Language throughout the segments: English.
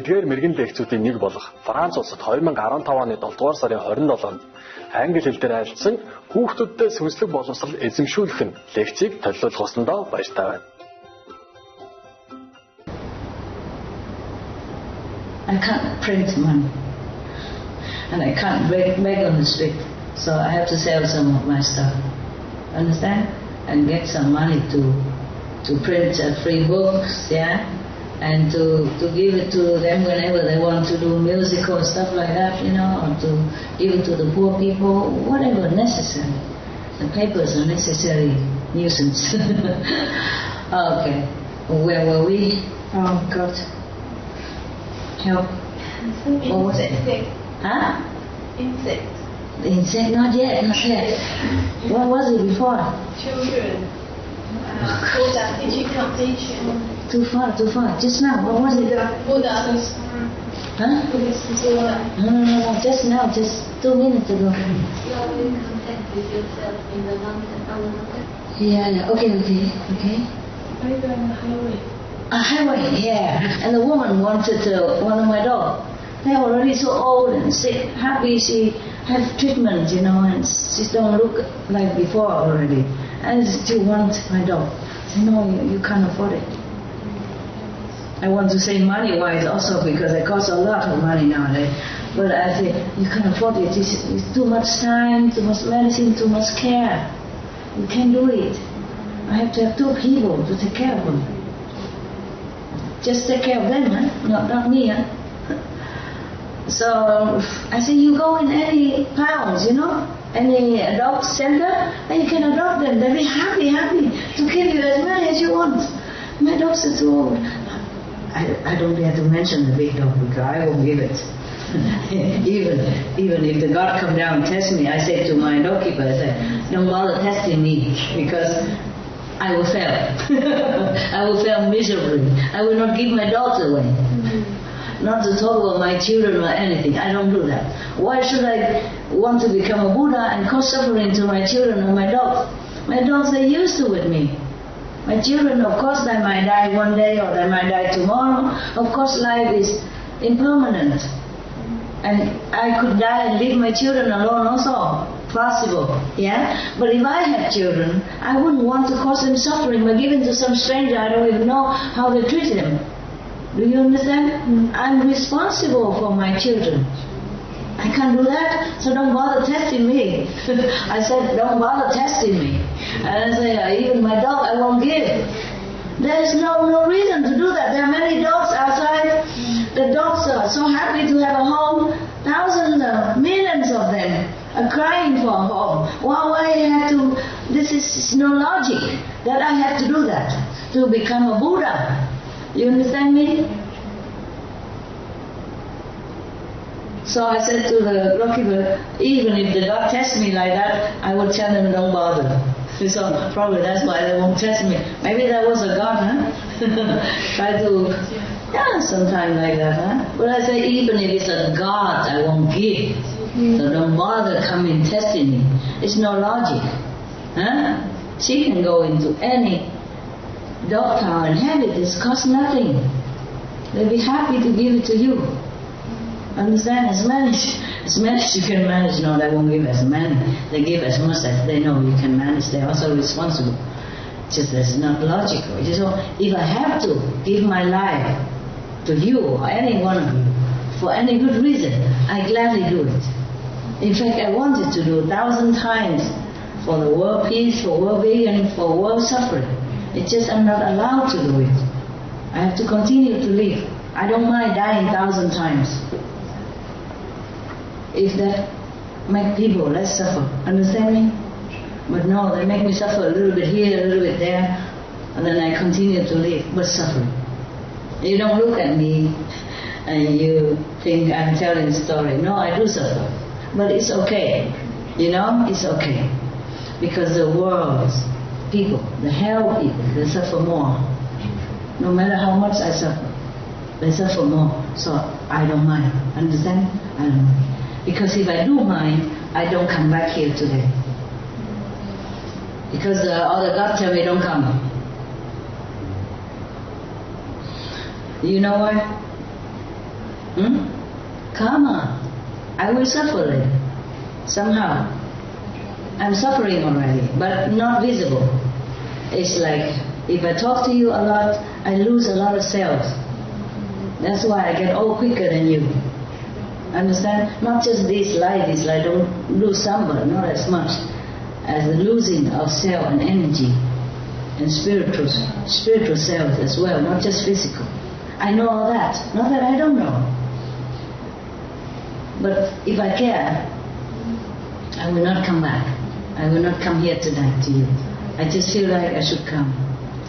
эдгээр мэрэгэн лекцүүдийн нэг болох Франц улсад 2015 оны 7 дугаар сарын 27-нд англи хэл дээр айлцсан хүүхдүүдтэй сүнслэг боловсрол эзэмшүүлэх нь лекцийг төлөвлөх усандаа баяртай байна. I can't print money and I can't beg on the street, so I have to sell some of my stuff, understand, and get some money to print free books, yeah, and to give it to them whenever they want to do musical and stuff like that, you know, or to give it to the poor people, whatever necessary. The papers are necessary nuisance. Okay, where were we? Oh God. Help. What was it? Huh? Insect. Insect? Not yet. What was it before? Children. Buddha teaching foundation. Too far. Just now. What was it? Buddha. Huh? Buddha. No. Just now. Just 2 minutes ago. You are in contact with yourself in the mountain, on the mountain. Yeah. Okay. Are you on the highway? A highway, yeah. And the woman wanted one of my dogs. They're already so old and sick. Happy she had treatment, you know, and she don't look like before already. And she still wants my dog. I said, no, you can't afford it. I want to save money-wise also because it costs a lot of money nowadays. But I said, you can't afford it. It's too much time, too much medicine, too much care. You can't do it. I have to have 2 people to take care of them. Just take care of them, huh? Not me, huh? So I said, you go in any towns, you know, any dog center, and you can adopt them. They'll be happy to give you as many as you want. My dogs are too old. I don't dare to mention the big dog because I won't give it. even if the God come down and test me, I say to my dog keeper, I say, don't bother testing me because I will fail. I will fail miserably. I will not give my dogs away. Not to talk about my children or anything. I don't do that. Why should I want to become a Buddha and cause suffering to my children or my dogs? My dogs are used to with me. My children, of course, they might die one day or they might die tomorrow. Of course, life is impermanent. And I could die and leave my children alone also. Possible, yeah? But if I had children, I wouldn't want to cause them suffering by giving to some stranger I don't even know how they treat them. Do you understand? I'm responsible for my children. I can't do that, so don't bother testing me. I said, don't bother testing me. And I say, even my dog I won't give. There's no reason to do that. There are many dogs outside. The dogs are so happy to have a home. Thousands, millions of them are crying for a home. Why I have to, this is no logic that I have to do that, to become a Buddha. You understand me? So I said to the doorkeeper, even if the God tests me like that, I will tell them don't bother. So probably that's why they won't test me. Maybe that was a God, huh? Try to, yeah, sometime like that, huh? But I say even if it's a God, I won't give. So don't bother coming testing me. It's no logic, huh? She can go into any dog town and have it. It costs nothing. They'll be happy to give it to you. Understand? As many as you can manage. No, they won't give as many. They give as much as they know you can manage. They're also responsible. Just that's not logical. So if I have to give my life to you or any one of you for any good reason, I gladly do it. In fact, I wanted to do 1,000 times for the world peace, for world vegan, for world suffering. It's just I'm not allowed to do it. I have to continue to live. I don't mind dying 1,000 times. If that make people less suffer. Understand me? But no, they make me suffer a little bit here, a little bit there, and then I continue to live, but suffering. You don't look at me and you think I'm telling a story. No, I do suffer. But it's okay. You know, it's okay. Because the world's people, the hell people, they suffer more. No matter how much I suffer, they suffer more. So I don't mind. Understand? I don't mind. Because if I do mind, I don't come back here today. Because the other God tell me don't come. You know why? Karma. I will suffer later. Somehow. I'm suffering already, but not visible. It's like, if I talk to you a lot, I lose a lot of cells. That's why I get old quicker than you. Understand? Not just this life, don't lose some, but not as much as the losing of cell and energy and spiritual cells as well, not just physical. I know all that. Not that I don't know. But if I care, I will not come back. I will not come here tonight to you. I just feel like I should come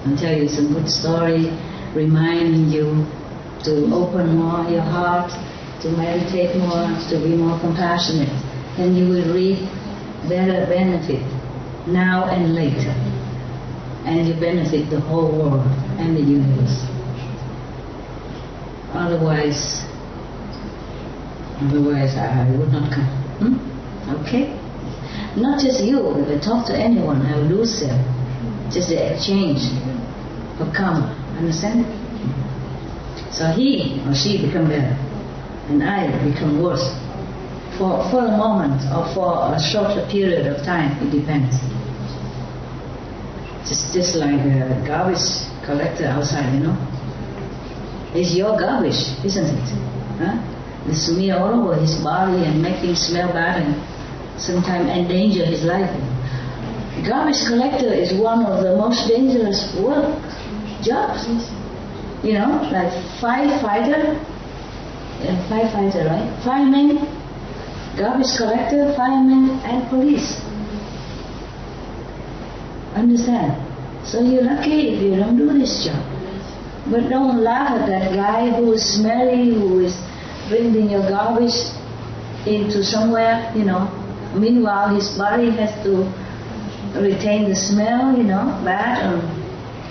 and tell you some good story, reminding you to open more your heart, to meditate more, to be more compassionate. Then you will reap better benefit now and later. And you benefit the whole world and the universe. Otherwise I would not come. Okay? Not just you, if I talk to anyone, I will lose them. Just the exchange of karma. Understand? So he or she become better, and I become worse. For a moment or for a shorter period of time, it depends. Just like a garbage collector outside, It's your garbage, isn't it? Huh? They smear all over his body and make him smell bad and sometimes endanger his life. Garbage collector is one of the most dangerous jobs. Like firefighter, right? Fireman, garbage collector, fireman, and police. Understand? So you're lucky if you don't do this job. But don't laugh at that guy who is smelly, who is bringing your garbage into somewhere, Meanwhile, his body has to retain the smell, bad, or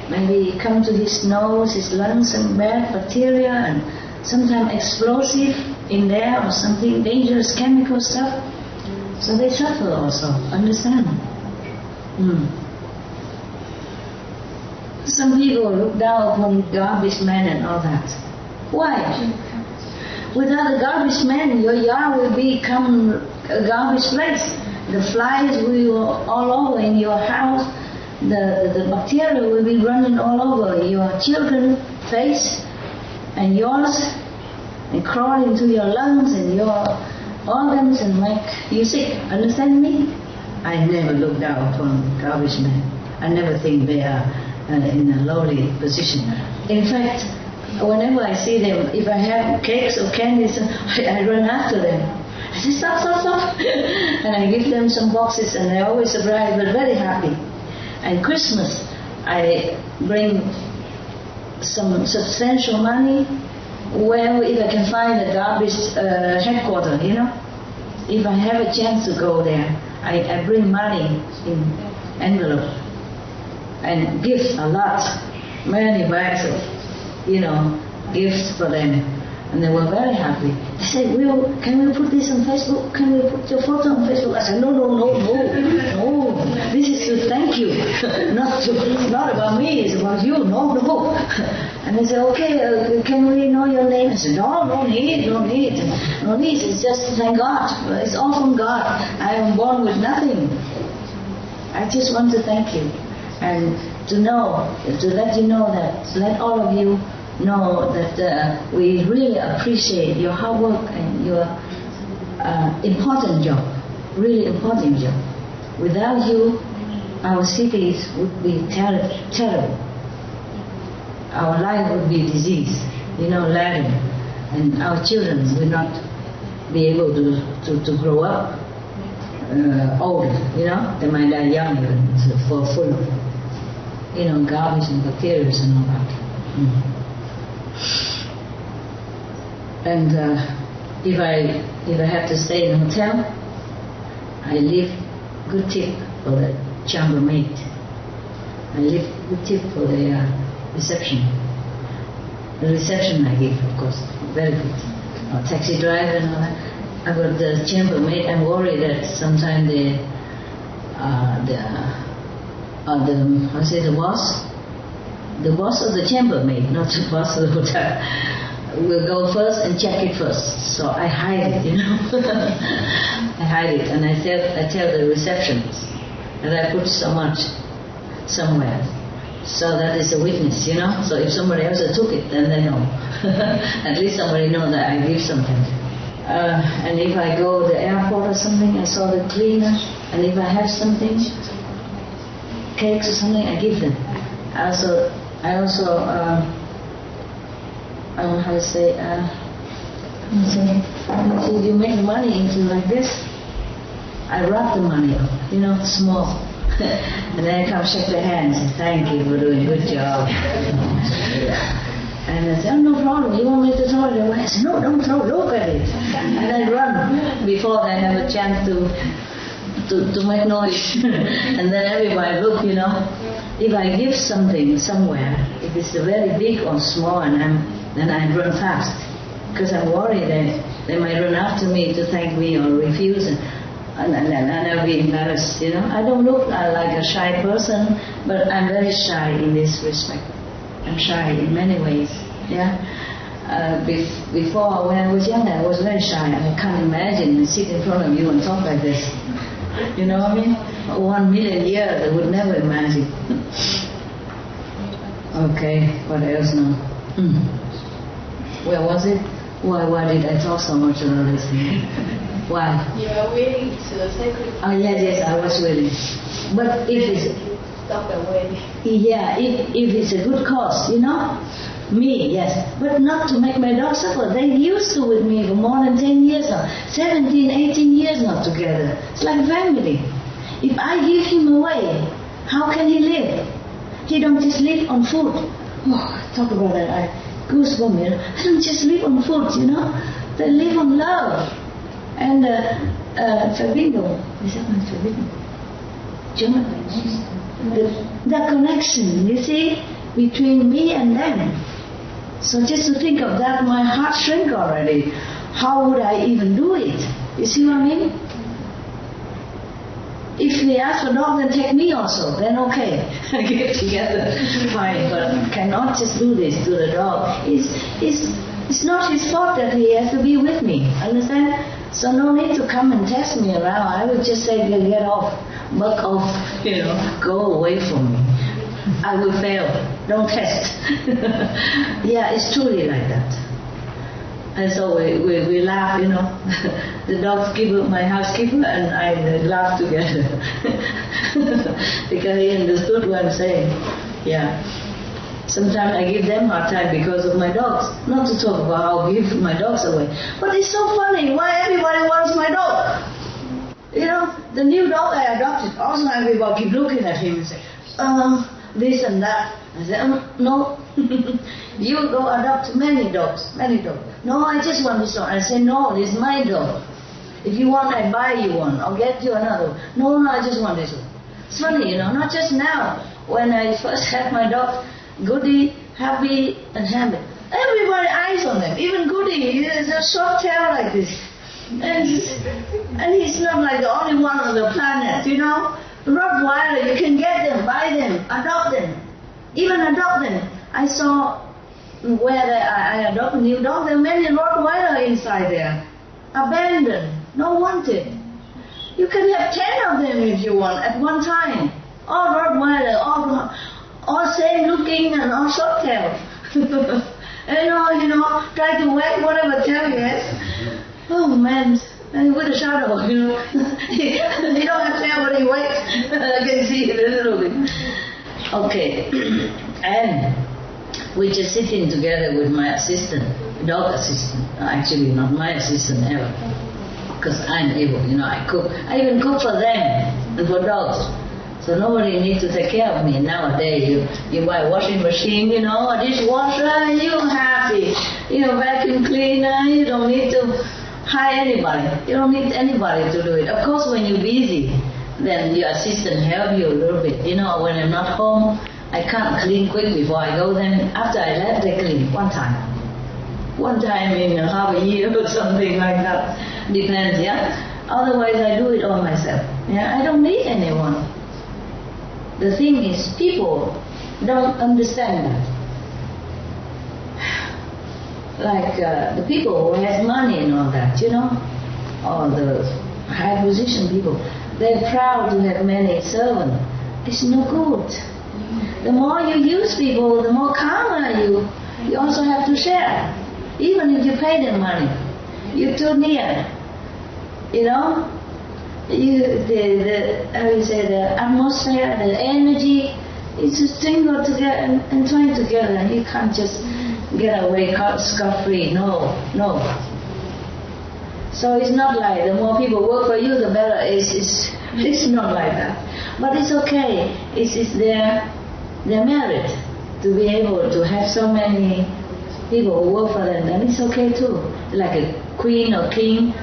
maybe come to his nose, his lungs, some bad bacteria, and sometimes explosive in there, or something dangerous chemical stuff. So they suffer also. Understand? Some people look down upon garbage men and all that. Why? Without a garbage man, your yard will become a garbage place. The flies will be all over in your house. The bacteria will be running all over your children's face and yours, and crawl into your lungs and your organs and make you sick. Understand me? I never look down upon garbage men. I never think they are in a lowly position. In fact, whenever I see them, if I have cakes or candies, I run after them. I say, stop. And I give them some boxes, and they're always surprised but very happy. And Christmas, I bring some substantial money. Well, if I can find a garbage headquarters, if I have a chance to go there, I bring money in envelope and gifts a lot, many bags of, gifts for them. And they were very happy. They said, can we put this on Facebook? Can we put your photo on Facebook? I said, no. This is to thank you. Not about me, it's about you. No. And they said, okay, can we know your name? I said, no need. It's just to thank God. It's all from God. I am born with nothing. I just want to thank you. And to let you know that, to let all of you know that we really appreciate your hard work and your important job, really important job. Without you, our cities would be terrible. Our life would be disease, lagging, and our children will not be able to grow up old, they might die young even, full of, garbage and bacteria and all that. And if I have to stay in a hotel, I leave good tip for the chambermaid. I leave good tip for the reception. The reception I give, of course, very good. Taxi driver and all that. I got the chambermaid. I'm worried that sometimes the boss of the chambermaid, not the boss of the hotel, will go first and check it first. So I hide it, I hide it, and I tell the receptionist that I put so much somewhere. So that is a witness, So if somebody else took it, then they know. At least somebody knows that I give something. And if I go to the airport or something, I saw the cleaner, and if I have something, cakes or something, I give them. I also how to say, you make the money into like this. I wrap the money up, small. And then I come shake their hands and say, thank you for doing a good job. And I say, oh, no problem, you want me to throw it away? I say, no, don't throw, look at it. And I run before they have a chance to make noise. And then everybody look, If I give something somewhere, if it's very big or small, and then I run fast. Because I'm worried that they might run after me to thank me or refuse. And I'll be embarrassed, I don't look like a shy person, but I'm very shy in this respect. I'm shy in many ways, Before, when I was younger, I was very shy. I can't imagine sit in front of you and talk like this. You know what I mean? 1 million years, I would never imagine. Okay, what else now? Where was it? Why did I talk so much about this? Why? You are willing to sacrifice. Oh, yes, I was willing. But if it's... Stop away. Yeah, if it's a good cause, Me, yes. But not to make my dog suffer. They used to with me for more than 10 years now. 17, 18 years now together. It's like family. If I give him away, how can he live? He don't just live on food. Oh, talk about that. Goosebumps, I don't just live on food, They live on love. And Verbindung, is that my Verbindung? German. The connection, you see, between me and them. So just to think of that, my heart shrink already. How would I even do it? You see what I mean? If they ask for dog, then take me also. Then okay, get together, fine. But cannot just do this to the dog. It's not his fault that he has to be with me. Understand? So no need to come and test me around. I would just say, get off, buck off, go away from me. I will fail. Don't test. Yeah, it's truly like that. And so we laugh, The dogkeeper, my housekeeper, and I laugh together. Because he understood what I'm saying. Yeah. Sometimes I give them hard time because of my dogs. Not to talk about how I give my dogs away. But it's so funny. Why everybody wants my dog? The new dog I adopted, also everybody keep looking at him and say, this and that. I said, no. You go adopt many dogs. No, I just want this one. I say, no, this is my dog. If you want, I buy you one. I'll get you another one. No, I just want this one. It's funny, not just now. When I first had my dog, Goody, Happy, and Habit. Everybody eyes on them. Even Goody, he has a short tail like this. And he's not like the only one on the planet, Rottweiler, you can get them, buy them, adopt them. Even adopt them. I saw where I adopt a new dog, there are many Rottweiler inside there. Abandoned, no wanted. You can have 10 of them if you want at one time. All Rottweiler, all same looking and all short tail. Try to wag whatever tail he has. Oh man, and with a shadow, He don't have tail, but he wags. I can see it a little bit. Okay, and we're just sitting together with my assistant, dog assistant. Actually, not my assistant ever, because I'm able, I cook. I even cook for them and for dogs. So nobody needs to take care of me. Nowadays, you buy a washing machine, a dishwasher, you're happy. Vacuum cleaner, you don't need to hire anybody. You don't need anybody to do it. Of course, when you're busy, then your assistant help you a little bit. When I'm not home, I can't clean quick before I go. Then after I left, they clean one time. One time in half a year or something like that. Depends, Otherwise, I do it all myself. I don't need anyone. The thing is, people don't understand that. like the people who have money and all that, or the high position people, they're proud to have many servants. It's no good. The more you use people, the more karma you also have to share. Even if you pay them money, you're too near. The atmosphere, the energy, it's just tangled together and twined together, and you can't just get away scot-free. No. So it's not like the more people work for you, the better. It's not like that. But it's okay. It's their merit to be able to have so many people who work for them, and it's okay too. Like a queen or king,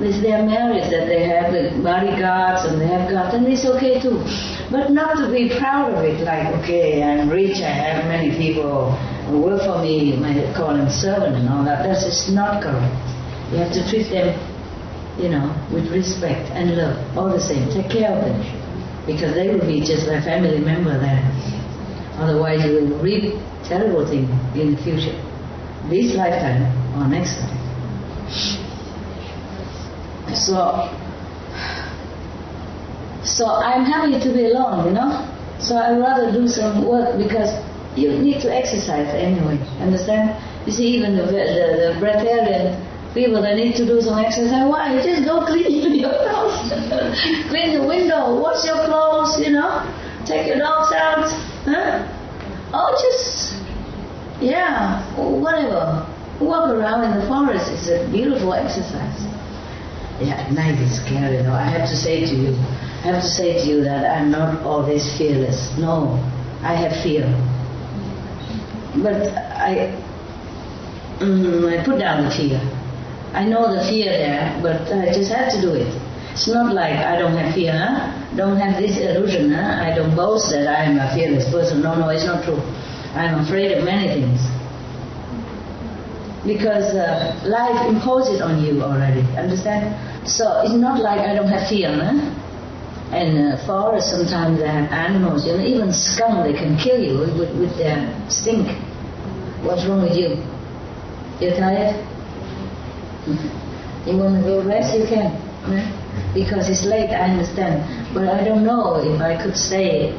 it's their merit that they have the bodyguards and they have guards, and it's okay too. But not to be proud of it, like, okay, I'm rich, I have many people who work for me, I call them servant and all that. That's just not correct. You have to treat them, with respect and love, all the same. Take care of them, because they will be just a family member then. Otherwise you will reap terrible things in the future, this lifetime or next time. So I'm happy to be alone, So I'd rather do some work, because you need to exercise anyway, understand? You see, even the breatharian people, they need to do some exercise. Why? Just go clean your house, clean the window, wash your clothes, take your dogs out, or just, whatever. Walk around in the forest is a beautiful exercise. Yeah, at night it's scary though. I have to say to you that I'm not always fearless. No, I have fear. But I put down the fear. I know the fear there, but I just have to do it. It's not like I don't have fear, don't have this illusion, I don't boast that I am a fearless person. No, it's not true. I'm afraid of many things. Because life imposes it on you already, understand? So it's not like I don't have fear, And forests sometimes they have animals, even skunk, they can kill you with their stink. What's wrong with you? You're tired? You want to go rest? You can, because it's late, I understand. But I don't know if I could stay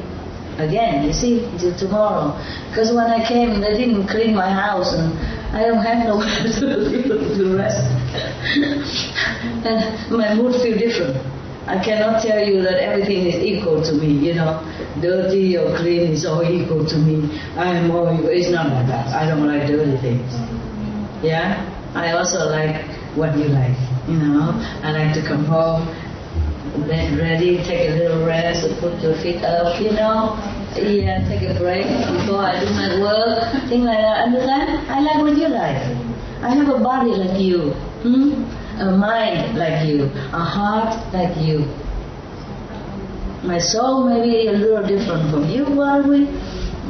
again, you see, till tomorrow. Because when I came, they didn't clean my house, and I don't have nowhere to rest. And my mood feels different. I cannot tell you that everything is equal to me, Dirty or clean is all equal to me. I'm all equal. It's not like that. I don't like dirty things. Yeah? I also like what you like, I like to come home, bed ready, take a little rest, put your feet up, take a break before I do my work, things like that. Understand? I like what you like. I have a body like you, a mind like you, a heart like you. My soul may be a little different from you, but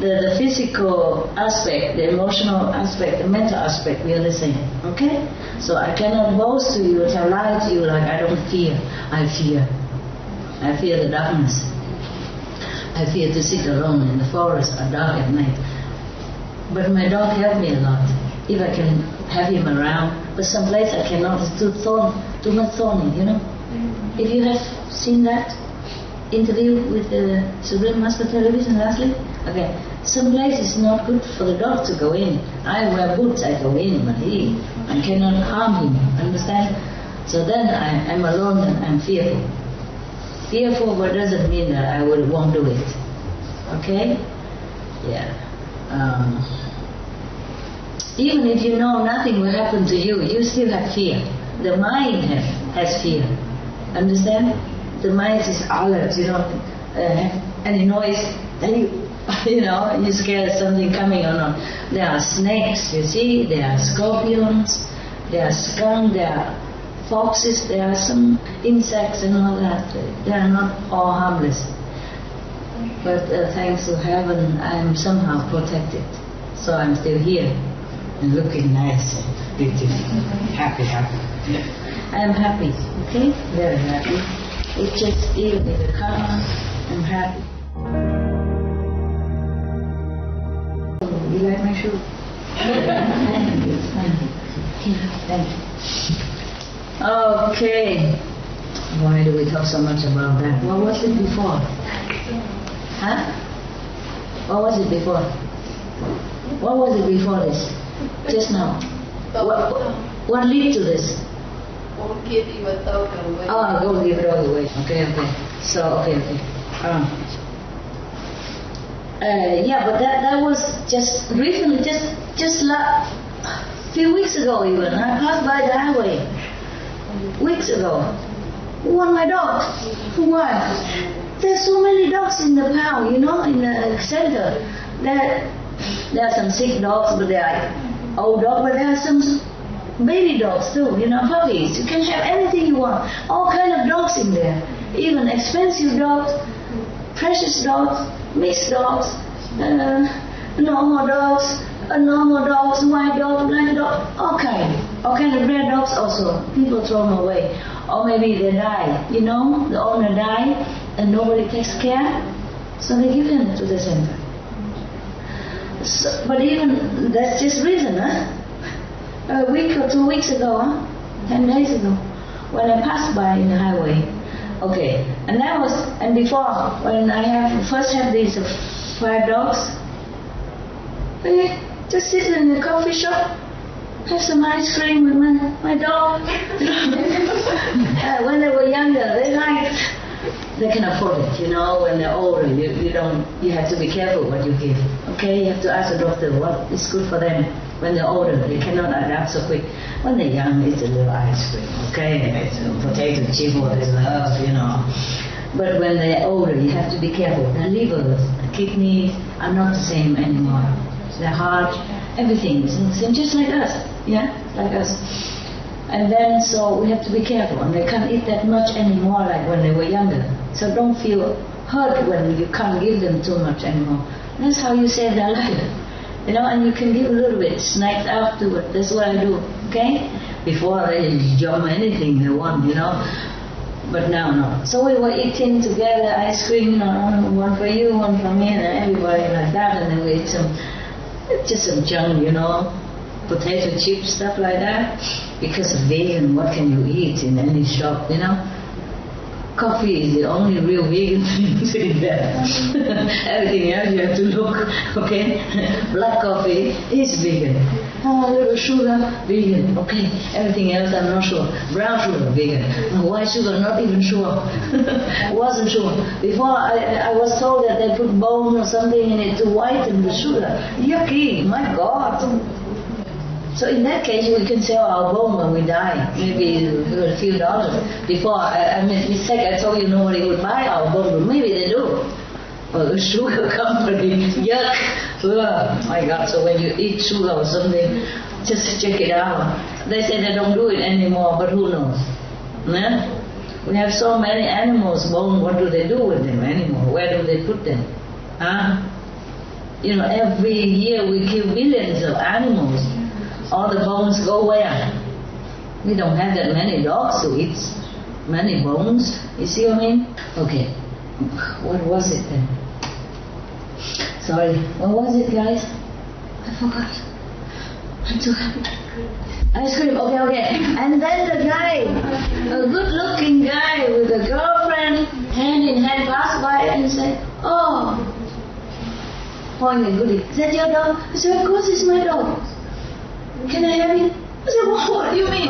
the physical aspect, the emotional aspect, the mental aspect, we are the same. Okay? So I cannot boast to you, tell lie to you like I don't fear. I fear. I fear the darkness. I fear to sit alone in the forest at dark at night. But my dog helped me a lot. If I can have him around, but someplace I cannot. It's too much thorny, If you have seen that interview with the Supreme Master Television lastly, okay, some place is not good for the dog to go in. I wear boots, I go in, but I cannot harm him, understand? So then I'm alone and I'm fearful. Fearful, but doesn't mean that I won't do it. Okay? Yeah. Even if you know nothing will happen to you, you still have fear. The mind has fear. Understand? The mind is alert, any noise, then you're scared of something coming or not. There are snakes, you see, there are scorpions, there are skunk, there are foxes, there are some insects and all that. They are not all harmless. But thanks to heaven, I am somehow protected. So I'm still here and looking nice and beautiful, happy. I am happy, okay? Very happy. It's just even in the karma, I'm happy. You like my shoe? Thank you. Thank you. Okay. Why do we talk so much about that? What was it before? Huh? What was it before? What was it before this? Just now. What led to this? Won't give you a dog away. Oh, go give it all away. Okay. So, okay. Yeah, but that was just recently, just a few weeks ago even. I passed by the highway. Weeks ago. Who want my dog? Why? There's so many dogs in the pound, in the center. There are some sick dogs, but they are old dogs, but there are some baby dogs too, puppies. You can have anything you want. All kind of dogs in there. Even expensive dogs, precious dogs, mixed dogs, normal dogs, white dogs, black dogs, all kind of rare dogs also. People throw them away. Or maybe they die, the owner died and nobody takes care, so they give them to the center. So, but even, that's just reason, a week or 2 weeks ago, 10 days ago, when I passed by in the highway. Okay, and before, when I first had these 5 dogs, I just sit in the coffee shop, have some ice cream with my dog. When they were younger, they can afford it, when they're older, you have to be careful what you give. Okay, you have to ask the doctor what is good for them. When they're older, they cannot adapt so quick. When they're young, it's a little ice cream, okay? It's potato chip or they love, But when they're older, you have to be careful. The liver, the kidneys are not the same anymore. Their heart, everything is the same, just like us, like us. And then, so we have to be careful, and they can't eat that much anymore like when they were younger. So don't feel hurt when you can't give them too much anymore. That's how you save their life, and you can give a little bit, snacks afterward. That's what I do, okay? Before they jump anything they want, But now, no. So we were eating together, ice cream, one for you, one for me, and everybody like that, and then we ate just some junk, potato chips, stuff like that. Because of vegan, what can you eat in any shop, Coffee is the only real vegan thing in there. Everything else you have to look, okay? Black coffee is vegan. A little sugar, vegan, okay? Everything else I'm not sure. Brown sugar, vegan. White sugar, not even sure. Wasn't sure. Before I was told that they put bone or something in it to whiten the sugar. Yucky, my God. So in that case, we can sell our bone when we die, maybe a few dollars. Before, I made a mistake, I told you nobody would buy our bone, but maybe they do. Well, the sugar company, yuck. Ugh, my God, so when you eat sugar or something, just check it out. They say they don't do it anymore, but who knows? Yeah? We have so many animals, bone, what do they do with them anymore? Where do they put them? Every year we kill millions of animals. All the bones go where? We don't have that many dogs to eat many bones. You see what I mean? Okay. What was it then? Sorry. What was it, guys? I forgot. I'm too happy. Ice cream. Okay. And then the guy, a good-looking guy with a girlfriend, hand in hand, passed by and said, "Oh, pointing goodie. Is that your dog?" I said, "Of course, it's my dog. Can I have it?" I said, "What do you mean?"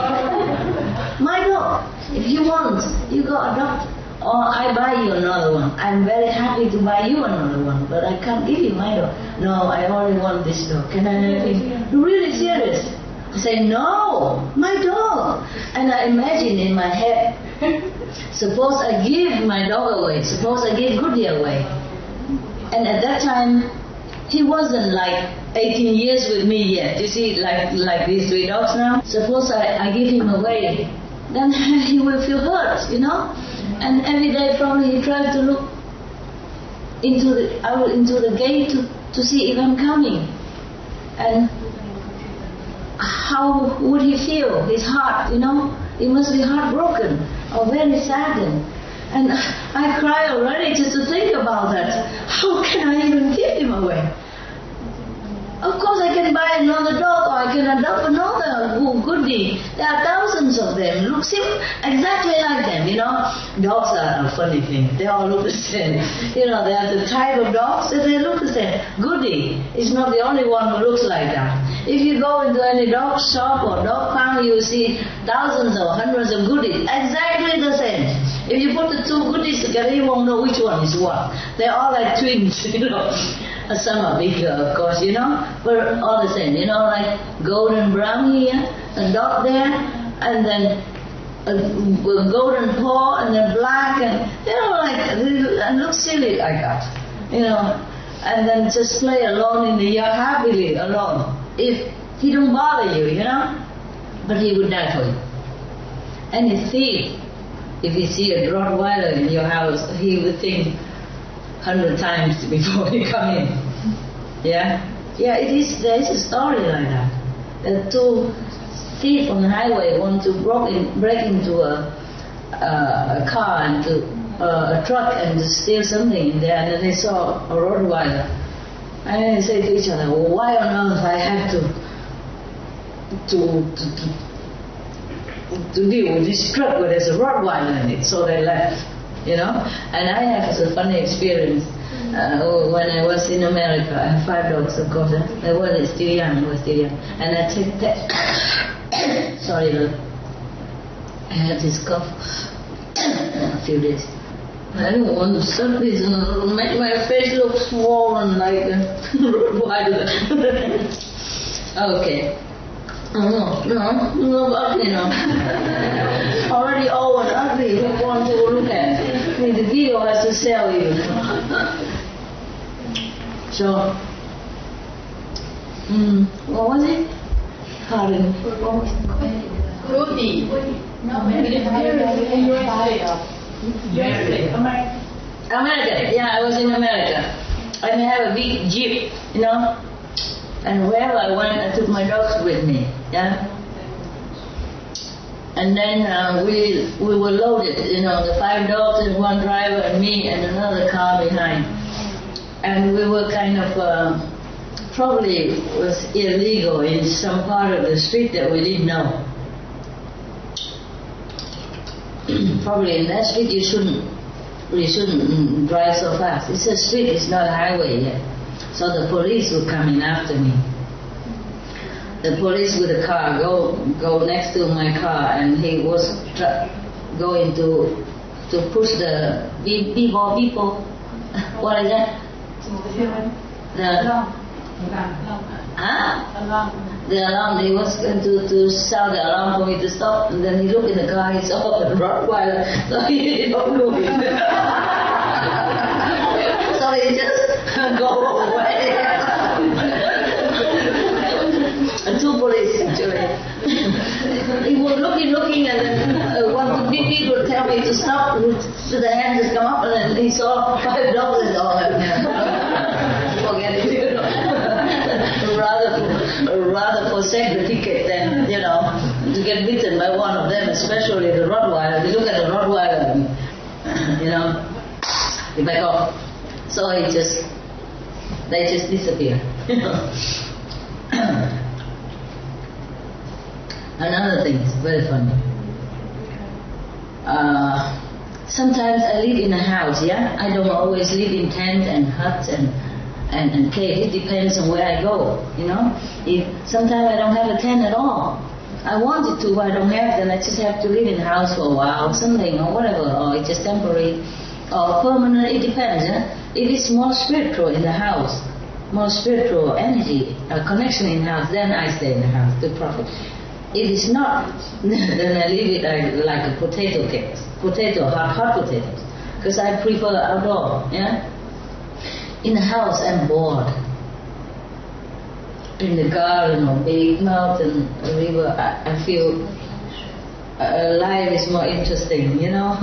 "My dog. If you want, you go adopt, or I buy you another one. I'm very happy to buy you another one, but I can't give you my dog." "No, I only want this dog. Can I have it?" "You're really serious?" I say, "No, my dog." And I imagine in my head, suppose I give my dog away, suppose I give Goody away. And at that time, he wasn't like 18 years with me yet. You see, like these 3 dogs now. Suppose I give him away, then he will feel hurt, And every day probably he tries to look into the gate to see if I'm coming. And how would he feel? His heart, he must be heartbroken or very saddened. And I cry already just to think about that. How can I even give him away? Of course I can buy another dog or I can adopt another goodie. There are thousands of them. Look exactly like them, you know. Dogs are a funny thing. They all look the same. You know, they are the type of dogs that they look the same. Goodie is not the only one who looks like that. If you go into any dog shop or dog pound, you will see thousands or hundreds of goodies. Exactly the same. If you put the two goodies together, you won't know which one is what. They're all like twins, you know. Some are bigger, of course, you know, but all the same, you know, like golden brown here, a dot there, and then a golden paw, and then black, and, you know, like, and look silly like that, you know, and then just play alone in the yard, happily alone. If he don't bother you, you know, but he would die for you. Any thief, if you see a Rottweiler in your house, he would think 100 times before you come in. Yeah? Yeah, there is a story like that. The two thieves on the highway want to break into a car and a truck and to steal something in there, and then they saw a Rottweiler. And then they say to each other, well, why on earth I have to deal with this truck where there's a Rottweiler in it? So they left. You know, and I have a funny experience when I was in America. I have 5 dogs, of course. They were still young, and I took that. Sorry, Lord. I had this cough a few days. I don't want to suck this and make my face look swollen like a Rottweiler. Okay. No, ugly, no. Already old and ugly, who want to look at? I mean, the video has to sell you. So, what was it? Pardon. Rudy. No, maybe America. Yeah, I was in America. I have a big jeep, you know. And wherever I went, I took my dogs with me, yeah? And then we were loaded, you know, the 5 dogs and 1 driver and me and another car behind. And we were kind of, probably was illegal in some part of the street that we didn't know. Probably in that street you shouldn't drive so fast. It's a street, it's not a highway yet. So the police were coming after me. The police with a car go next to my car, and he was going to push the people. What is that? The alarm. He was going to sound the alarm for me to stop, and then he looked in the car. He saw the Rottweiler, so he don't move it. So he just go away. And 2 police actually. He was looking, and then one of the big people tell me to stop. So the hand just come up, and then he saw $5 and all that. Forget it. You know. rather forsake the ticket than, you know, to get bitten by one of them, especially the Rottweiler. You look at the Rottweiler, you know, you back off. So they just disappear. Another thing is very funny. Sometimes I live in a house, yeah? I don't always live in tents and huts and cave. It depends on where I go, you know? Sometimes I don't have a tent at all. I wanted to, but I don't have, then I just have to live in the house for a while, or something, or whatever, or it's just temporary, or permanent, it depends, yeah? If it's more spiritual in the house, more spiritual energy, a connection in the house, then I stay in the house to profit. If it's not, then I leave it like a potato cake, hot potatoes, because I prefer outdoor, yeah? In the house, I'm bored. In the garden or big mountain, river, I feel life is more interesting, you know?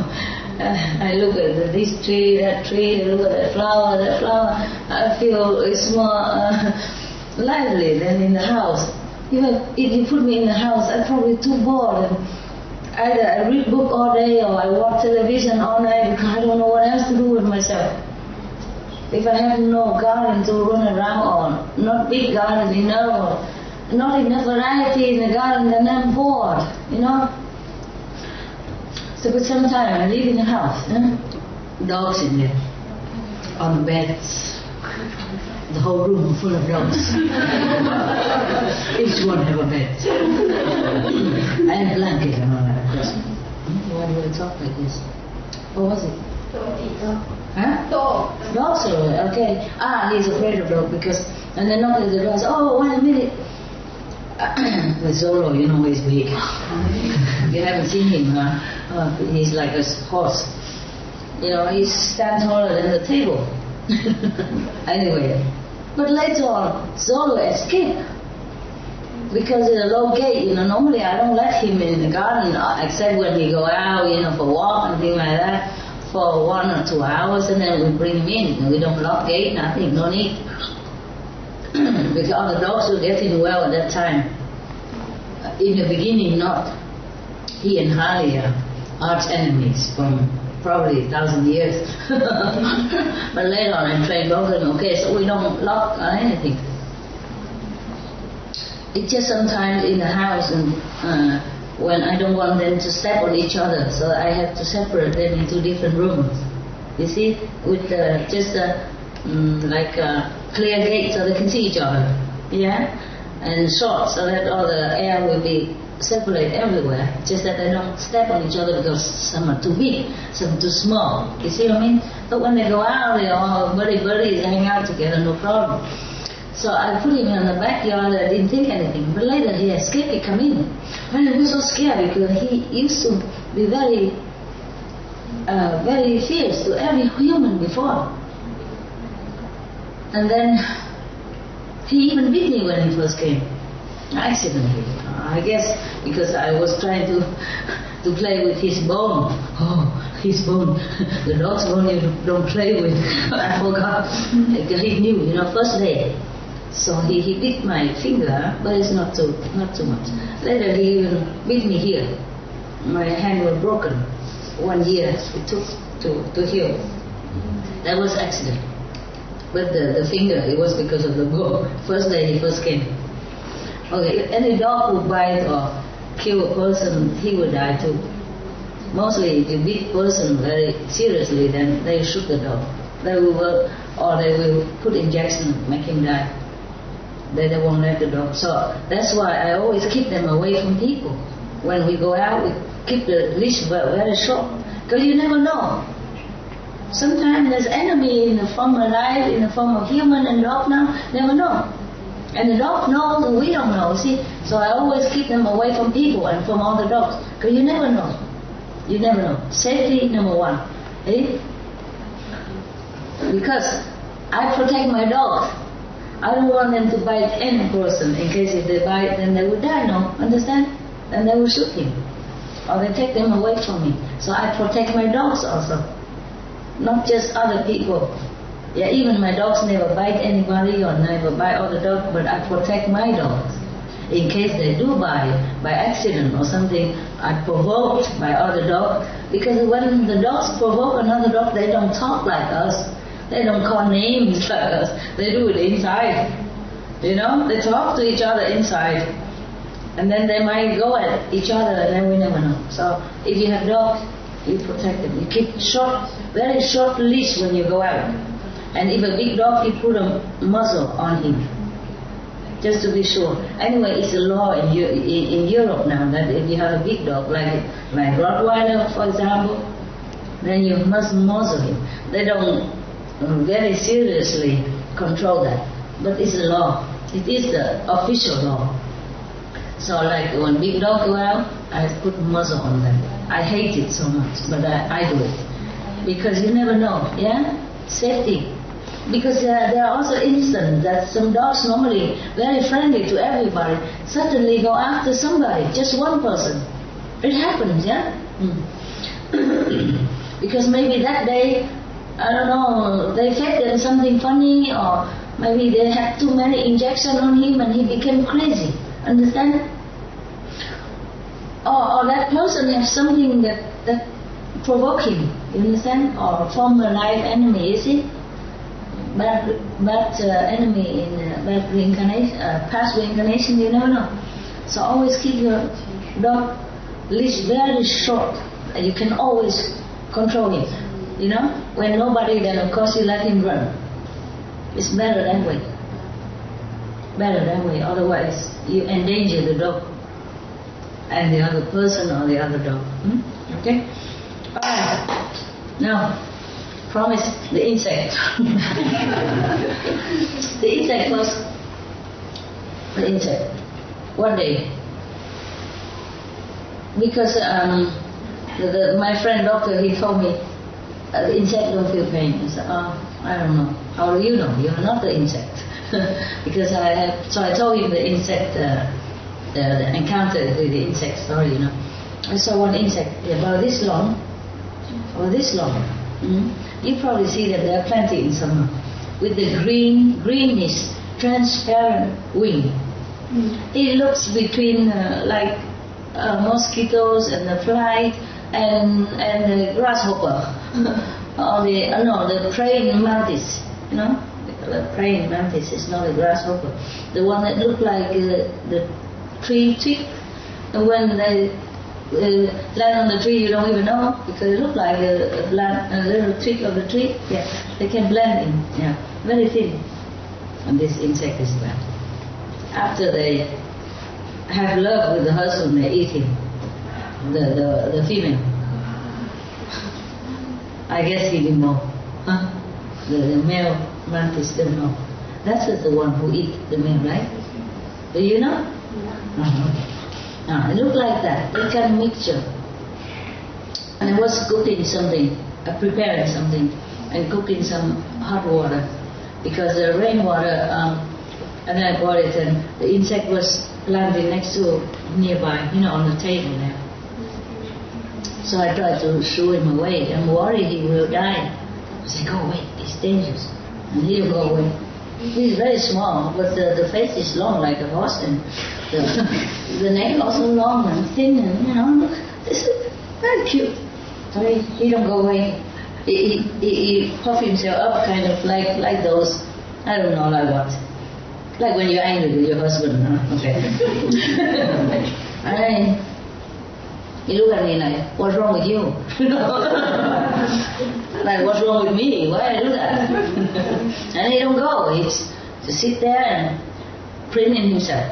I look at this tree, I look at that flower, I feel it's more lively than in the house. If you put me in the house, I'm probably too bored. And either I read book all day or I watch television all night because I don't know what else to do with myself. If I have no garden to run around, or not big garden enough, or not enough variety in the garden, then I'm bored, you know. So, but sometimes I live in the house, dogs in there, on the beds, the whole room full of dogs. Each one have a bed. I have blanket and all that. Why do I talk like this? What was it? Huh? Dog. Dogs are okay. He's afraid of dog because, and then knock at the door. Oh, wait a minute. With Zoro, you know he's big. You haven't seen him, huh? He's like a horse. You know, he stands taller than the table. Anyway, but later on, Zoro escaped because it's a low gate. You know, normally I don't let him in the garden except when we go out, you know, for a walk and things like that, for 1 or 2 hours, and then we bring him in. We don't lock gate, nothing, no need. Because all the dogs were getting well at that time. In the beginning, not. He and Harley are arch enemies from probably 1,000 years. But later on, I trained both of them. Okay, so we don't lock or anything. It's just sometimes in the house, and when I don't want them to step on each other, so I have to separate them into different rooms. You see, with just like a clear gate so they can see each other, yeah, and short so that all the air will be separate everywhere. Just that they don't step on each other because some are too big, some too small. You see what I mean? But when they go out, they all buddies hang out together, no problem. So I put him in the backyard. I didn't think anything. But later he escaped. He come in, and I was so scared because he used to be very, very fierce to every human before. And then he even beat me when he first came, accidentally. I guess because I was trying to play with his bone. Oh, his bone, the dog's bone you don't play with. I forgot. He knew, you know, first day. So he bit my finger, but it's not too much. Later he even bit me here. My hand was broken. 1 year it took to heal. That was accident. But the finger, it was because of the bone. First day he first came. Okay, any dog would bite or kill a person, he would die too. Mostly if you beat person very seriously, then they shoot the dog. They will work, or they will put injection, make him die. They won't let the dog. So that's why I always keep them away from people. When we go out, we keep the leash very short, because you never know. Sometimes there's enemy in the form of life, in the form of human and dog now, never know. And the dog knows and we don't know, see? So I always keep them away from people and from all the dogs, because you never know. You never know. Safety number one. Eh? Because I protect my dogs. I don't want them to bite any person, in case if they bite, then they will die, no? Understand? Then they will shoot him. Or they take them away from me. So I protect my dogs also. Not just other people. Yeah, even my dogs never bite anybody or never bite other dogs, but I protect my dogs. In case they do bite by accident or something, I provoked by other dogs. Because when the dogs provoke another dog, they don't talk like us. They don't call names like us. They do it inside. You know, they talk to each other inside. And then they might go at each other, and then we never know. So if you have dogs, you protect them. You keep short, very short leash when you go out. And if a big dog, you put a muzzle on him, just to be sure. Anyway, it's a law in Europe now that if you have a big dog, like Rottweiler, for example, then you must muzzle him. They don't very seriously control that, but it's a law. It is the official law. So like when big dogs go out, I put muzzle on them. I hate it so much, but I do it. Because you never know, yeah? Safety. Because there are also instances that some dogs normally very friendly to everybody suddenly go after somebody, just one person. It happens, yeah? Because maybe that day, I don't know, they fed them something funny, or maybe they had too many injections on him and he became crazy. Understand? Or that person has something that provoke him, you understand? Or former life enemy, you see? bad enemy in bad reincarnation, past reincarnation, you never know. So always keep your dog leash very short, and you can always control him. You know, when nobody, then of course you let him run. It's better that way. Better that way. Otherwise, you endanger the dog and the other person or the other dog. Okay. All right. Now, promise the insect. The insect was the insect. One day, because my friend doctor, he told me the insect don't feel pain. I said, I don't know. How do you know? You're not the insect. Because so I told him the insect, the encounter with the insect story. You know, I saw one insect about this long, or this long. You probably see that there are plenty in summer, with the greenish, transparent wing. It looks between like mosquitoes and the fly and the grasshopper, or the praying mantis. You know, the praying mantis is not a grasshopper. The one that look like the tree twig, and when they land on the tree, you don't even know, because it look like a little twig of the tree. Yeah, they can blend in. Yeah, very thin. And this insect is that. After they have love with the husband, they eat him, the female. I guess he didn't know. Huh? The male mantis didn't know. That's the one who eat the male, right? Do you know? It looked like that. They kind of mixture. And I was cooking something, preparing something, and cooking some hot water, because the rainwater. And then I bought it, and the insect was landing next to nearby, you know, on the table there. So I tried to shoo him away. I'm worried he will die. I said, go away, it's dangerous. And he will go away. He's very small, but the face is long like a horse, and the neck also long and thin, and you know, this is very cute. So he don't go away. He puff himself up, kind of like those, I don't know, like what. Like when you're angry with your husband, huh? Okay. And he looked at me like, what's wrong with you? Like, what's wrong with me? Why I do that? And he don't go. He just sit there and preening himself,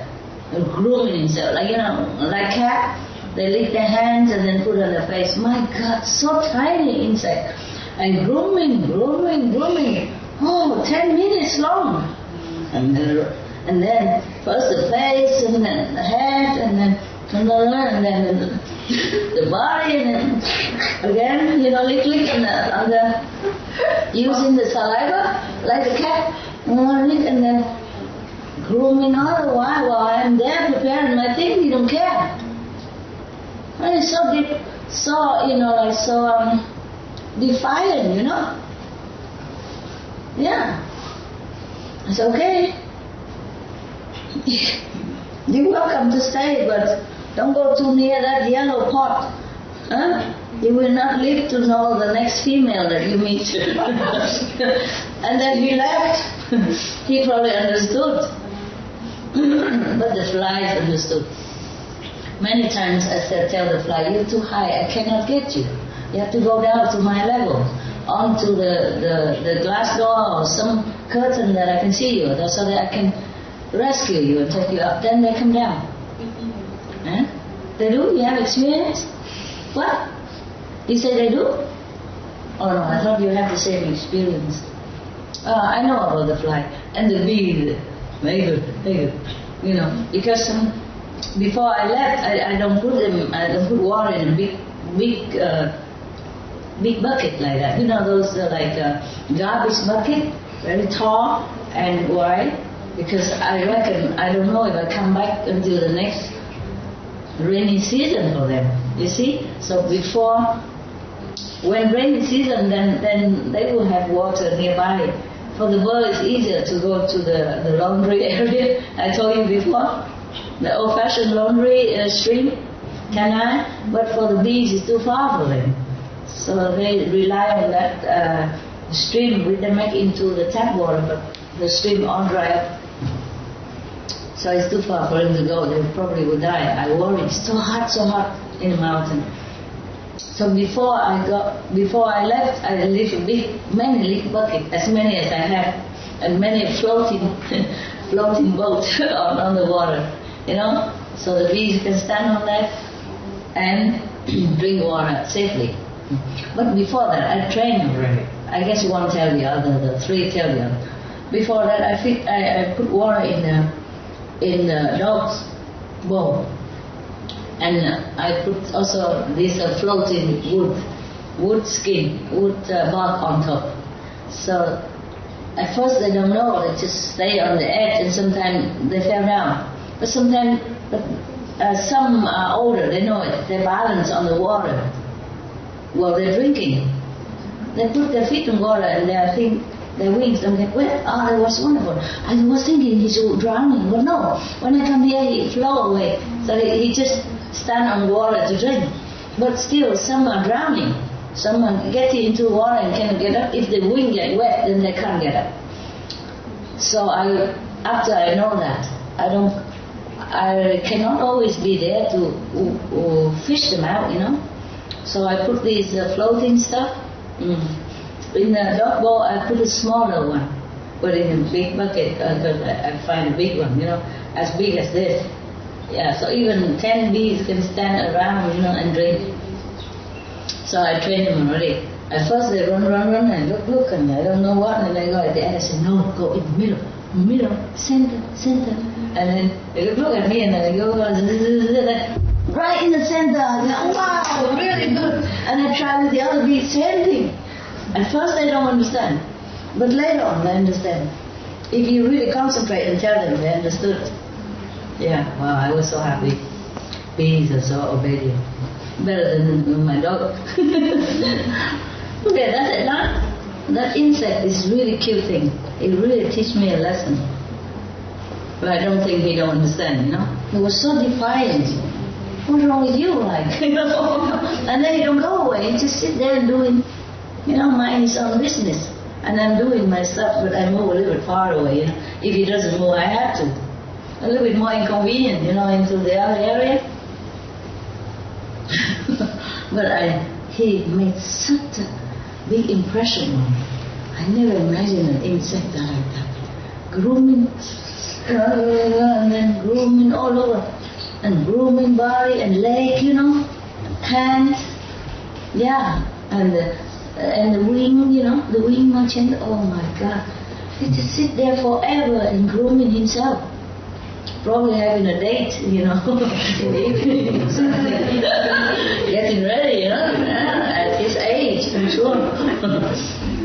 and grooming himself. Like, you know, like cat, they lick their hands and then put on their face. My God, so tiny insect. And grooming. Oh, 10 minutes long. And then first the face, and then the head, and then the body, and then again, you know, lick, and using the saliva like a cat, and then grooming all the while I'm there preparing my thing. You don't care. And it's so deep, so you know, like so defiant, you know. Yeah. It's okay. You're welcome to stay, but don't go too near that yellow pot. Huh? You will not live to know the next female that you meet. And then he left. He probably understood. But the flies understood. Many times I said, tell the fly, you're too high, I cannot get you. You have to go down to my level, onto the glass door or some curtain that I can see you, so that I can rescue you and take you up. Then they come down. Huh? They do? You have experience? What? You say they do? Oh no, I thought you had the same experience. I know about the fly and the bee. Very good. You know, because before I left, I don't put water in a big bucket like that. You know, those like garbage bucket, very tall and wide. Because I reckon, I don't know if I come back until the next rainy season for them, you see? So before, when rainy season, then they will have water nearby. For the bird, it's easier to go to the laundry area. I told you before, the old-fashioned laundry stream, canal, but for the bees, it's too far for them. So they rely on that The stream, we can make into the tap water, but the stream all dry up. So it's too far for him to go. They probably would die. I worry. It's so hot in the mountain. So before I left, I left many leaf buckets, as many as I have, and many floating boats on the water, you know, so the bees can stand on that and drink water safely. But before that, I trained already. I guess one tell the other, the three tell the other. Before that, I put water in the dog's bowl. And I put also this floating wood bark on top. So at first they don't know, they just stay on the edge, and sometimes they fell down. But sometimes, some are older, they know it, they balance on the water while they're drinking. They put their feet in water and their wings don't get wet. That was wonderful. I was thinking he's drowning, but no. When I come here, he float away. So he just stand on water to drink. But still, some are drowning. Some are getting into water and cannot get up. If the wing get wet, then they can't get up. So after I know that, I cannot always be there to fish them out, you know. So I put these floating stuff. In the dog bowl, I put a smaller one, but in a big bucket, because I find a big one, you know, as big as this. Yeah, so even 10 bees can stand around, you know, and drink. So I train them already. At first they run, and look, and I don't know what, and I go at the end, I say, no, go in the middle, center. And then they look at me, and then I go, right in the center. I go, wow, really good. And I try with the other bees, same thing. At first they don't understand, but later on they understand. If you really concentrate and tell them, they understood. Yeah, wow, I was so happy. Bees are so obedient. Better than my dog. Okay, that's it, huh? That insect is really cute thing. It really teach me a lesson. But I don't think he don't understand, you know. He was so defiant. What's wrong with you, like? You know? And then he don't go away. He just sit there and doing, you know, mind his own business. And I'm doing my stuff, but I move a little bit far away, you know. If he doesn't move, I have to. A little bit more inconvenient, you know, into the other area. But he made such a big impression on me. I never imagined an insect like that. Grooming, and then grooming all over. And grooming body and leg, you know, hands. Yeah, and the wing, you know, the wing merchant. Oh my God. He just sit there forever and grooming himself. Probably having a date, you know, in the evening. Getting ready, you know, at his age, I'm sure.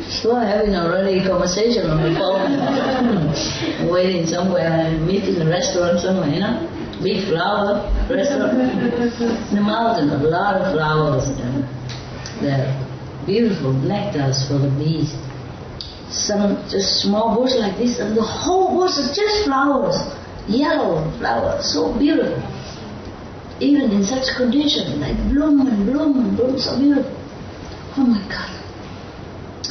Sure, having already a conversation on the phone. Waiting somewhere and meet in a restaurant somewhere, you know. Big flower restaurant. In the mountain, a lot of flowers. They're beautiful nectars for the bees. Some just small bush like this, and the whole bush is just flowers. Yellow flowers, so beautiful. Even in such conditions, like bloom and bloom and bloom, so beautiful. Oh my God.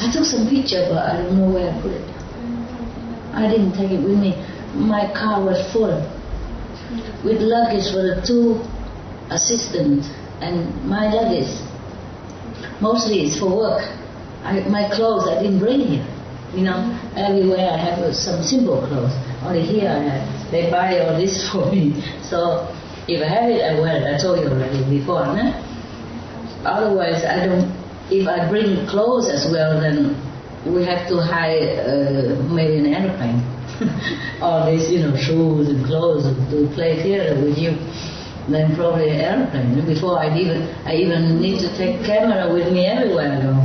I took some picture, but I don't know where I put it. I didn't take it with me. My car was full with luggage for the 2 assistants and my luggage. Mostly it's for work. My clothes I didn't bring here. You know, everywhere I have some simple clothes. Only here I have. They buy all this for me. So if I have it, I wear it. I told you already before, no? Otherwise, I don't. If I bring clothes as well, then we have to hire maybe an airplane. All these, you know, shoes and clothes to play theater with you. Then probably an airplane. Before I even need to take camera with me everywhere I go,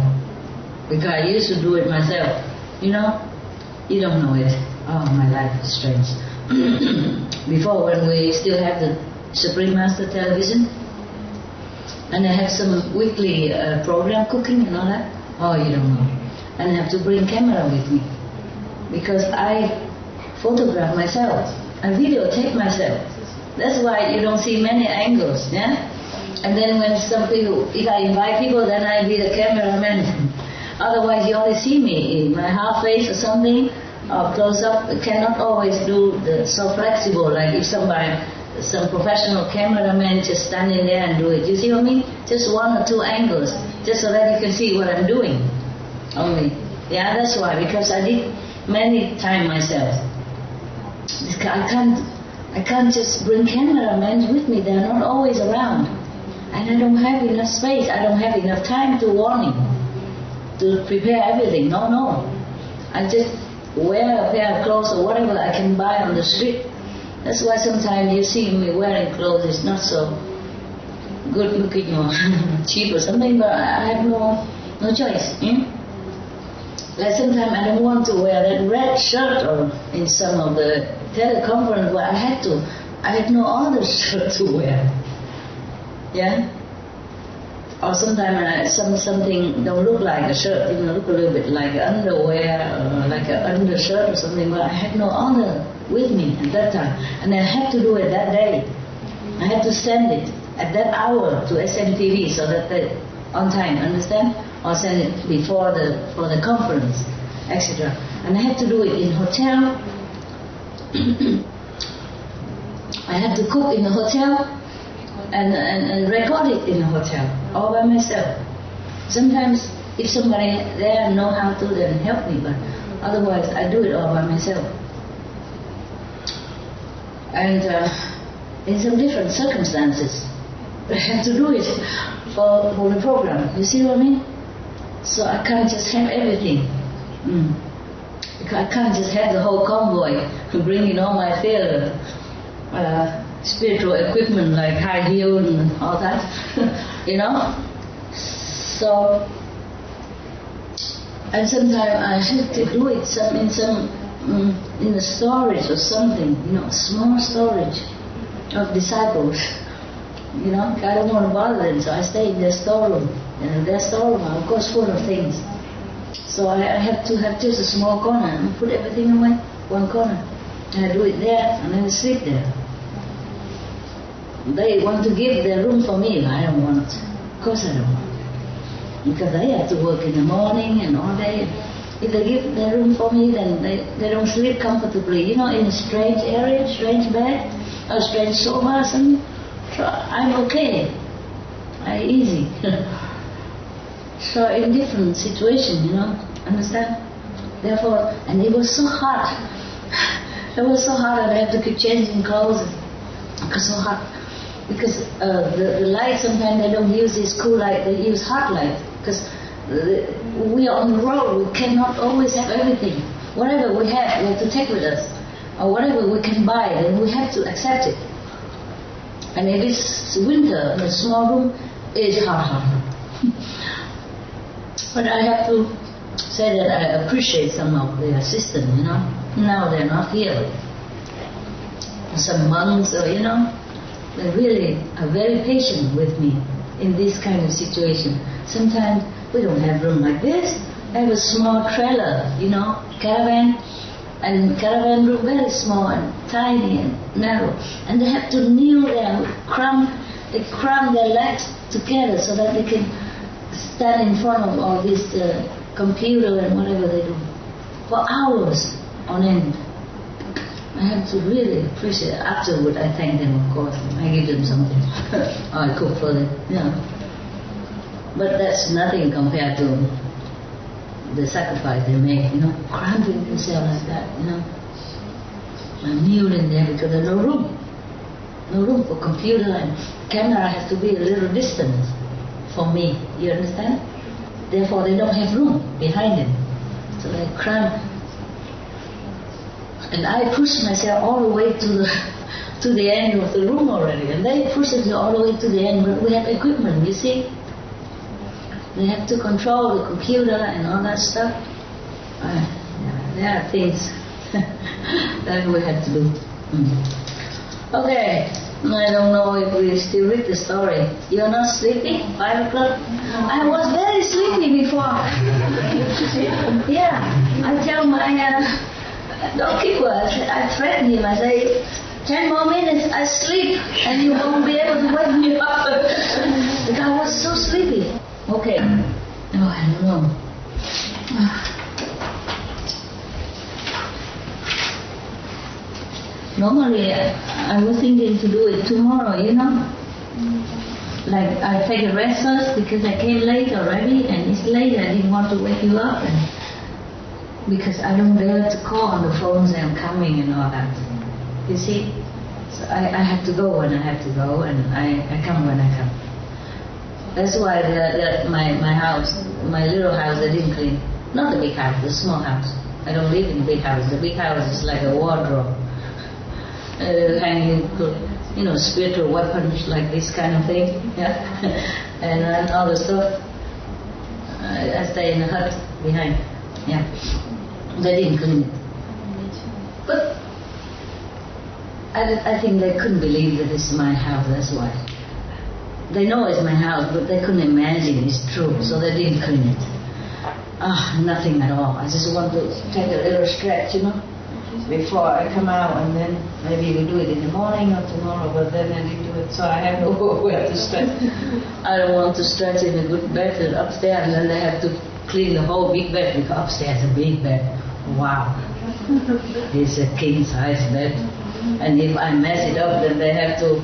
because I used to do it myself. You know, you don't know it. Oh, my life is strange. Before, when we still have the Supreme Master television, and I have some weekly program cooking and all that. Oh, you don't know. And I have to bring camera with me, because I photograph myself and videotape myself. That's why you don't see many angles, yeah? And then when some people, if I invite people, then I be the cameraman. Otherwise, you only see me in my half face or something, or close up. I cannot always do so flexible, like if some professional cameraman just standing there and do it. You see what I mean? Just one or two angles, just so that you can see what I'm doing. Only. Yeah, that's why, because I did many times myself. I can't just bring cameramen with me. They're not always around. And I don't have enough space. I don't have enough time to warn him, to prepare everything. No. I just wear a pair of clothes or whatever I can buy on the street. That's why sometimes you see me wearing clothes. It's not so good looking or cheap or something, but I have no choice. Like sometimes I don't want to wear that red shirt or in some of the teleconference, but I had to. I had no other shirt to wear. Yeah? Or sometimes something don't look like a shirt, look a little bit like underwear or like an undershirt or something, but I had no other with me at that time. And I had to do it that day. I had to send it at that hour to SMTV so that they on time, understand? Or send it before for the conference, etc. And I had to do it in hotel. I had to cook in the hotel and record it in the hotel all by myself. Sometimes if somebody there know how to, then help me, but otherwise I do it all by myself. And in some different circumstances, I have to do it for the program. You see what I mean? So I can't just have everything. Because I can't just have the whole convoy bringing all my theater spiritual equipment like high heel and all that, So, and sometimes I have to do it in the storage or something, small storage of disciples. I don't want to bother them, so I stay in their storeroom. And their storeroom are, of course, full of things. So I have to have just a small corner and put everything away, one corner. And I do it there, and then I sleep there. They want to give their room for me. I don't want it. Of course I don't want it. Because they have to work in the morning and all day. If they give their room for me, then they don't sleep comfortably. In a strange area, strange bed, or strange sofa or something. So I'm okay. Easy. So in different situations, understand? Therefore, and it was so hot. It was so hot that I had to keep changing clothes. It was so hot. Because the light, sometimes they don't use this cool light, they use hot light. Because we are on the road, we cannot always have everything. Whatever we have to take with us. Or whatever we can buy, then we have to accept it. And if it's winter in a small room, it's hot. But I have to say that I appreciate some of the assistants, Now they're not here. Some monks, or, they really are very patient with me in this kind of situation. Sometimes we don't have room like this. I have a small trailer, caravan. And caravan room very small and tiny and narrow. And they have to kneel there, they cram their legs together so that they can stand in front of all this computer and whatever they do for hours on end. I have to really appreciate it. Afterward, I thank them, of course. I give them something. Or I cook for them, But that's nothing compared to the sacrifice they make, cramping themselves like that, I'm kneeling there because there's no room. No room for computer, and camera has to be a little distance for me, you understand? Therefore they don't have room behind them. So they cramp. And I push myself all the way to the end of the room already, and they push it all the way to the end, but we have equipment, you see? They have to control the computer and all that stuff. There are things that we have to do. Okay, I don't know if we still read the story. You're not sleepy? 5 o'clock? I was very sleepy before. Yeah, I tell my doorkeeper, I threaten him, I say, 10 more minutes, I sleep, and you won't be able to wake me up. Because I was so sleepy. Okay. Oh, I don't know. Normally, I was thinking to do it tomorrow, you know. Like, I take a rest first because I came late already, and it's late, I didn't want to wake you up. And because I don't dare to call on the phone saying I'm coming and all that. You see? So I have to go when I have to go, and I come when I come. That's why my house, my little house, I didn't clean. Not the big house, the small house. I don't live in the big house. The big house is like a wardrobe. Hanging, you know, spiritual weapons, like this kind of thing, yeah, and all the stuff. I stay in the hut behind, yeah. They didn't clean it, but I think they couldn't believe that this is my house. That's why they know it's my house, but they couldn't imagine it's true, so they didn't clean it. Nothing at all. I just want to take a little stretch, you know, before I come out, and then maybe we do it in the morning or tomorrow, but then I didn't do it, so I have nowhere to stretch. I don't want to stretch in a good bed upstairs, and then they have to clean the whole big bed, because upstairs is a big bed. Wow. It's a king-size bed. And if I mess it up, then they have to,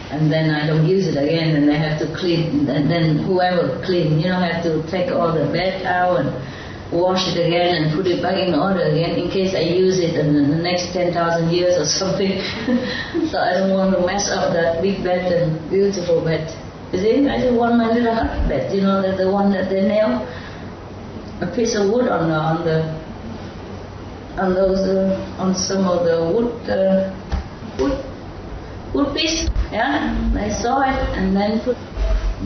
and then I don't use it again, and they have to clean, and then whoever clean, you know, have to take all the bed out and wash it again and put it back in order again in case I use it in the next 10,000 years or something. So I don't want to mess up that big bed and beautiful bed. You see, I just want my little hut bed, you know, the one that they nail a piece of wood on some of the wood piece, yeah. They saw it and then put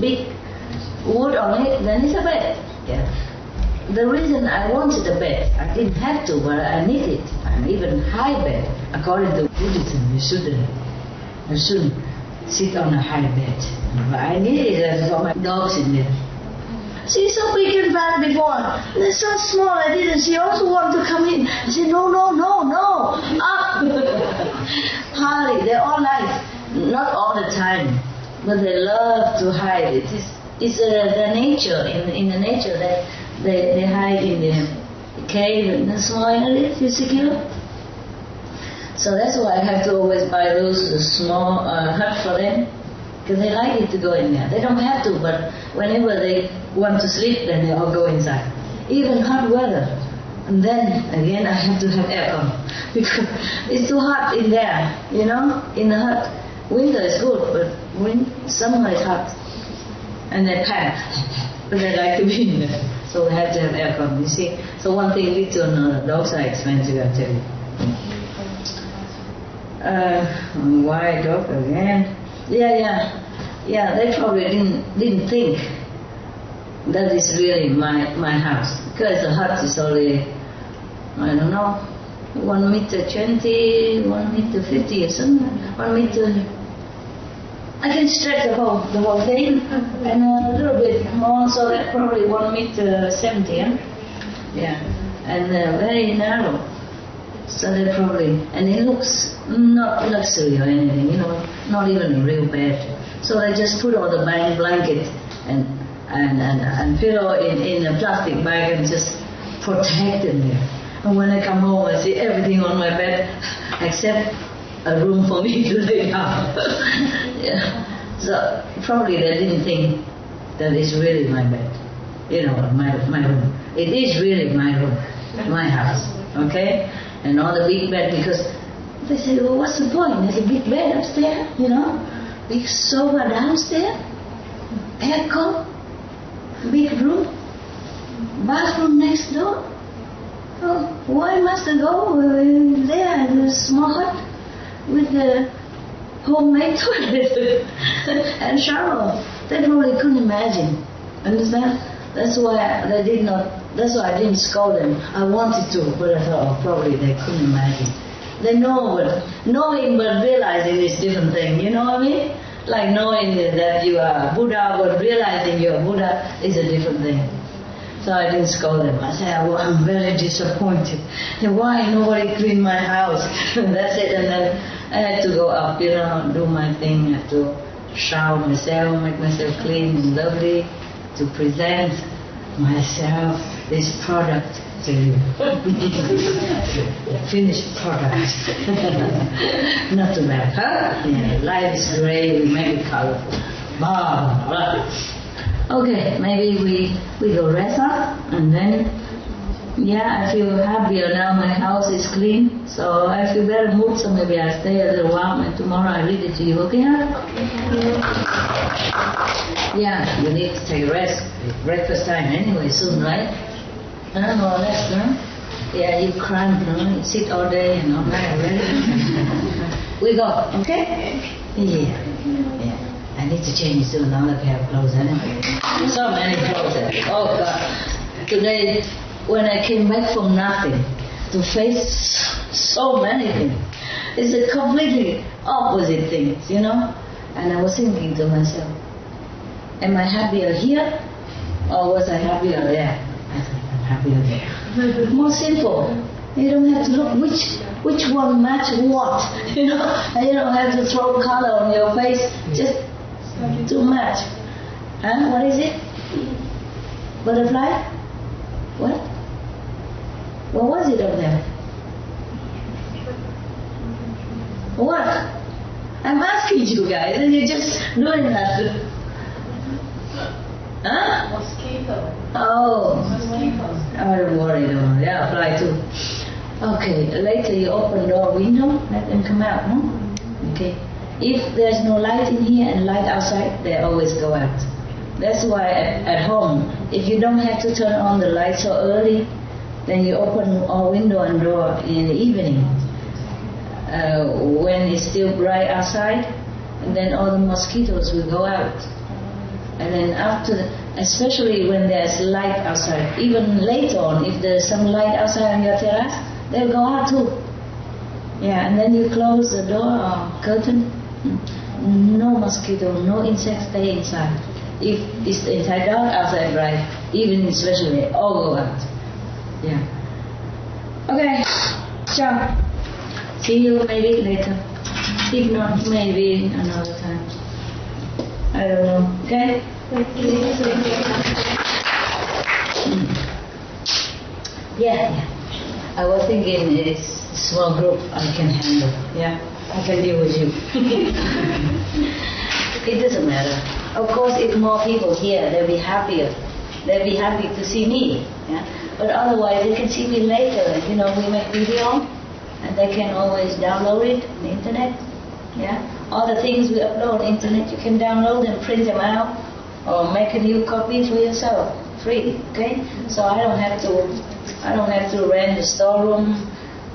big wood on it. Then it's a bed, yeah. The reason I wanted a bed, I didn't have to, but I need it. An even high bed. According to Buddhism, you shouldn't sit on a high bed. But I needed it for my dogs in there. See, so big and bad before. They're so small, I didn't. She also wanted to come in. I said, no, up. Hardly, they're all nice. Not all the time, but they love to hide. It's the nature, in the nature that they hide in the cave and the small areas, you secure. So that's why I have to always buy those small huts for them, because they like it to go in there. They don't have to, but whenever they want to sleep, then they all go inside. Even hot weather. And then again I have to have aircon, because it's too hot in there, you know, in the hut. Winter is good, but summer is hot. And they panic, but they like to be in there. So we have to have aircon, you see. So one thing leads to another. Dogs are expensive, I tell you. Why dog again? Yeah. They probably didn't think that is really my house, because the hut is only, I don't know, 1 meter 20, 1 meter 50 or something. 1 meter. I can stretch the whole thing, and a little bit more, so that's probably 1 meter 70, yeah, and very narrow. So they probably, and it looks not luxury or anything, you know, not even a real bed. So they just put all the blanket and pillow in a plastic bag and just protect them there. And when I come home, I see everything on my bed except a room for me to lay down. Yeah. So probably they didn't think that it's really my bed, you know, my room. It is really my room, my house, okay? And not a big bed, because they say, well, what's the point? There's a big bed upstairs, you know, big sofa downstairs, aircon, big room, bathroom next door. Oh, why must I go there in a small hut with the homemade toilet and shower? They probably couldn't imagine. Understand? That's why that's why I didn't scold them. I wanted to, but I thought, probably they couldn't imagine. They know, but knowing but realizing is a different thing, you know what I mean? Like knowing that you are Buddha, but realizing you are Buddha is a different thing. So I didn't scold them. I said, well, I'm very disappointed. And why nobody cleaned my house? That's it. And then I had to go up, you know, do my thing. I had to shower myself, make myself clean and lovely to present. myself this product to you. Finished product. Not too bad, huh? Yeah, life is great, we make it colorful. Blah, blah. Okay, maybe we go rest up and then I feel happier now. My house is clean, so I feel better mood, so maybe I stay a little while and tomorrow I read it to you, okay? Yeah, you need to take a rest. Breakfast time anyway soon, right? More or less, huh? Yeah, you cramp, you sit all day and all night already. We go, okay? Yeah. I need to change to another pair of clothes anyway. So many clothes. Oh God. Today, when I came back from nothing to face so many things, it's a completely opposite things, you know? And I was thinking to myself, am I happier here or was I happier there? I said, I'm happier there. More simple. You don't have to look which one match what, you know? And you don't have to throw color on your face just to match. Huh? What is it? Butterfly? What? What was it up there? What? I'm asking you guys, and you're just doing that. Huh? Mosquito. Oh. Mosquitoes. Don't worry, don't worry. Yeah, fly too. Okay, later you open door, window, let them come out, no? Okay. If there's no light in here and light outside, they always go out. That's why at home, if you don't have to turn on the light so early, then you open all window and door in the evening. When it's still bright outside, and then all the mosquitoes will go out. And then after, especially when there's light outside, even later on, if there's some light outside on your terrace, they'll go out too. Yeah, and then you close the door or curtain. No mosquito, no insects stay inside. If it's inside dark, outside bright, even especially, they all go out. Yeah. Okay. Ciao. See you maybe later. If not, maybe another time. I don't know. Okay? Yeah. I was thinking it's a small group I can handle. Yeah. I can deal with you. It doesn't matter. Of course, if more people here, they'll be happier. They'll be happy to see me. Yeah? But otherwise, they can see me later. You know, we make video, and they can always download it on the internet. Yeah? All the things we upload on the internet, you can download and print them out, or make a new copy for yourself, free. Okay? So I don't have to rent a storeroom.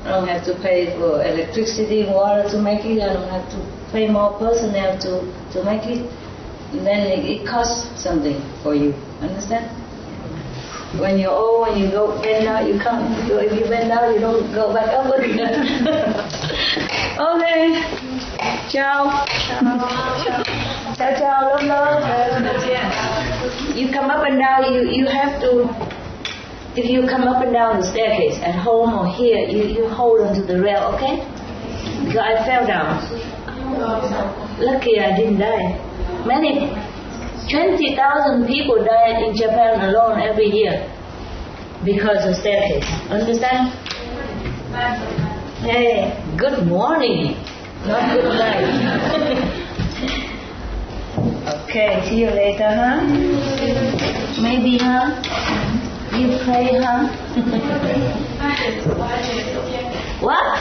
I don't have to pay for electricity and water to make it. I don't have to pay more personnel to make it. And then it costs something for you. Understand? When you're old, when you go bend down, you come. If you bend down, you don't go back up again. Okay. Ciao. Ciao, ciao. Love. You come up and down. You have to. If you come up and down the staircase at home or here, you hold onto the rail, okay? Because I fell down. Lucky I didn't die. 20,000 people died in Japan alone every year because of staircase. Understand? Hey, good morning, not good night. Okay, see you later, huh? Maybe, huh? You pray, huh? What?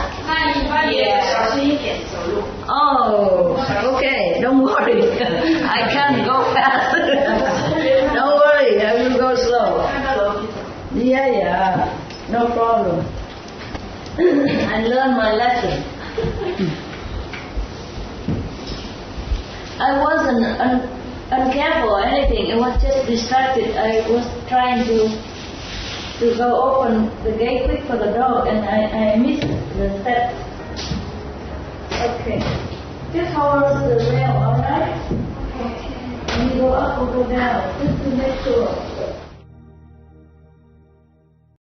Oh, okay. Don't worry. I can't go fast. Don't worry. I will go slow. Yeah. No problem. I learned my lesson. I wasn't uncareful or anything. It was just distracted. I was trying to go open the gate quick for the dog, and I missed the step. Okay. Just hold on to the rail, alright? Okay. And you go up or go down, just to make sure.